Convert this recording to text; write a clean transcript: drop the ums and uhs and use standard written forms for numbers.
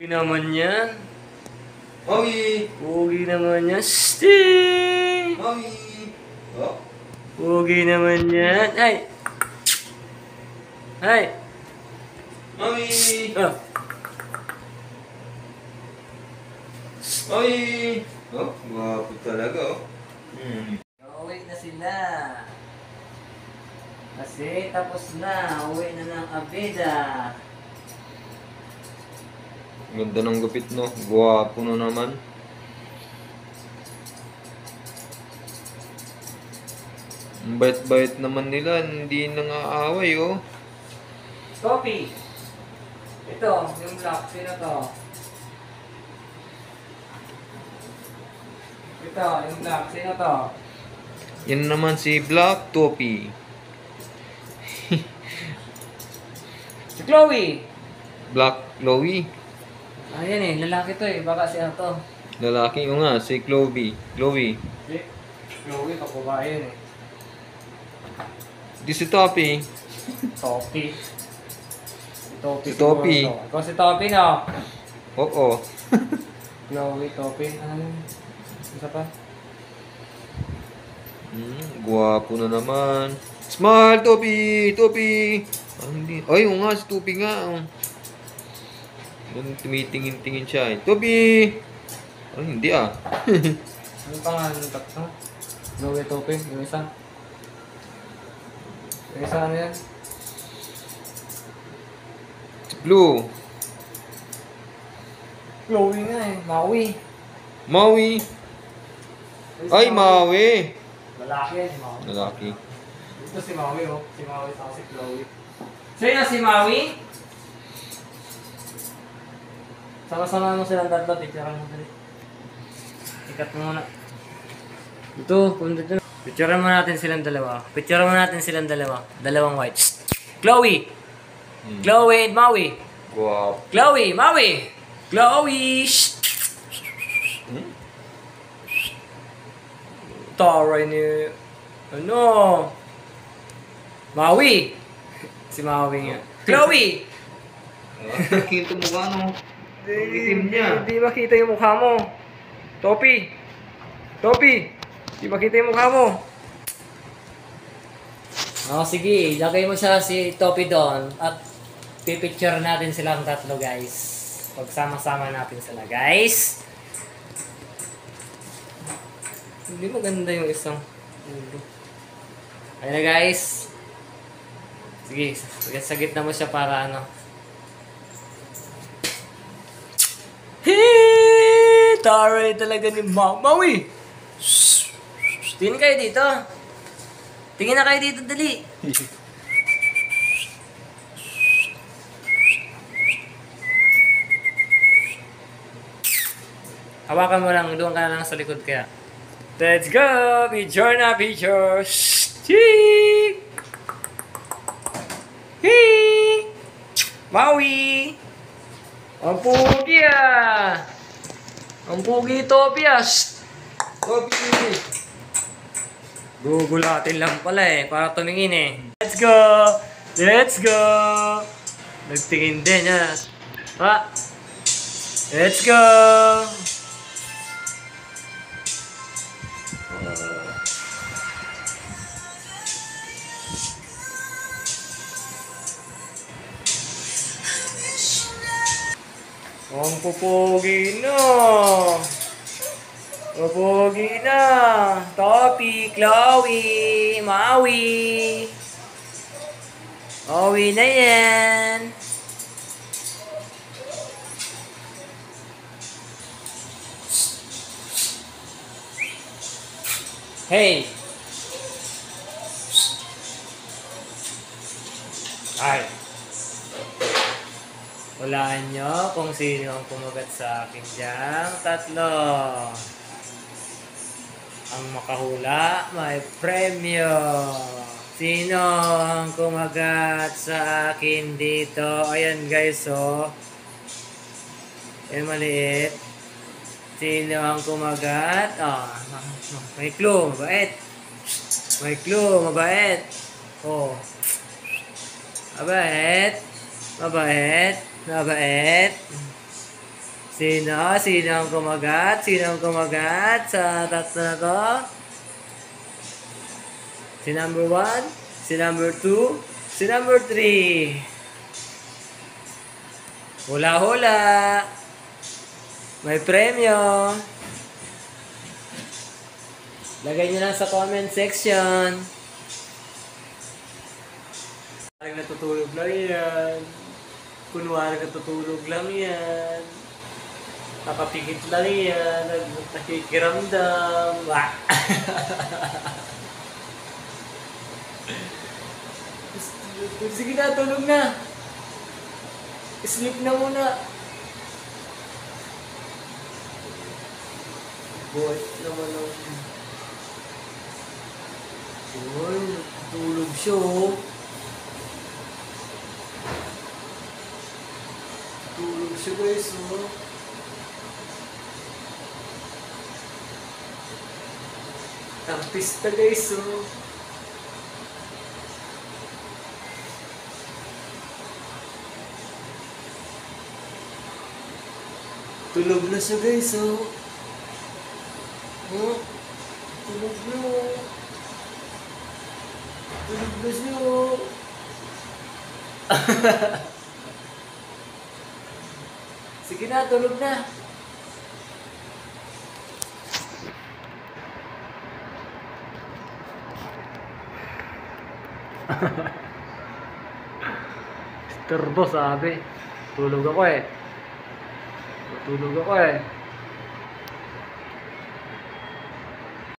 Pogi naman yan. Maui! Pogi naman yan. Sting! Maui! Oh? Pogi naman yan. Ay! Ay! Maui! Oh! Maui! Oh, gwapo talaga oh. Uwi na sila. Kasi tapos na. Uwi na ng Abida. Ganda ng gupit no. Gwapo na naman. Ang bait-bait naman nila. Hindi nangaaway oh. Copy! Ito, yung black. Sino to? Ito, yung black. Sino to? Yan naman si Black Topi. Si Chloe! Black Chloe. Ayan eh, lalaki to eh. Baka siya to. Lalaki o nga, si Chloe. Chloe. Si Chloe, kababae yun eh. Di si Topi. Topi. Si Topi. Si Topi. siguro to. Ikaw si Topi no? Oo. Chloe, Topi. Ano yun? Isa pa? Gwapo na naman. Smile, Topi! Topi! Ah, hindi. Ay, oo nga, si Topi nga. Oh. Doon tumitingin-tingin siya eh. Topi! Ay, hindi ah. Ano pangalan ng tatlo? Chloe, Topi. Yung isa. Yung isa ano yan? Si Blue. Chloe nga eh. Maui. Maui. Ay, Maui. Lalaki yan si Maui. Lalaki. Ito si Maui oh. Si Maui sa si Chloe. Sa'yo na si Maui? Sama-sama mo silang tatlo. Picturean mo dali. Ikat mo muna. Ito, punta dyan. Picturean mo natin silang dalawa. Picturean mo natin silang dalawa. Dalawang white. Chloe! Chloe and Maui! Gwapo. Chloe! Maui! Chloe! Taray ni... Ano? Maui! Si Maui nga. Chloe! Kita mo ba no? Ang itim niya. Hindi makita yung mukha mo. Topi! Topi! Hindi makita yung mukha mo. Sige. Lagay mo siya si Topi doon. At pipicture natin silang tatlo, guys. Pagsama-sama natin sila, guys. Hindi maganda yung isang ulo. Ayan na, guys. Sige, sa gitna mo siya para ano. Hee! Taray talaga ni Maui! Tingin kayo dito. Tingin na kayo dito, dali. Hawakan mo lang, doon ka na lang sa likod kaya. Let's go! Picture na picture! Cheek! Hee! Maui! Ang pugi ah! Ang pugi Topi ah! Topi! Gugulatin lang pala eh, para tumingin eh. Let's go! Let's go! Nagtingin din ah. Ha? Let's go! Ang pupugi na! Pupugi na! Topi, Chloe, Maui! Maui na yan! Hey! Ay! Hulaan nyo kung sino ang kumagat sa akin diyang tatlo. Ang makahula, may premyo. Sino ang kumagat sa akin dito? Ayan guys, oh. Ayan maliit. Sino ang kumagat? May clue, mabait. May clue, mabait. Oh. Mabait. Mabait. Mabait. Sino? Sino ang kumagat? Sino ang kumagat sa tatlo na to? Si number 1, si number 2, si number 3. Hula-hula! May premyo! Lagay nyo lang sa comment section. Kunwari natutulog lang yan. Kunwari natutulog lang yan. Nakapikit lang yan. Nakikiramdam. Sige na, tulog na. Sleep na muna. Boy, naman ang... Uy, natutulog siya oh. Natutulog siya guys oh. Artista guys oh. Tulog na siya guys oh. Oh, tulog na oh. Tulog na siya oh. Sige na, tulog na. Turbo sabi. Tulog ako eh. Tulog ako eh.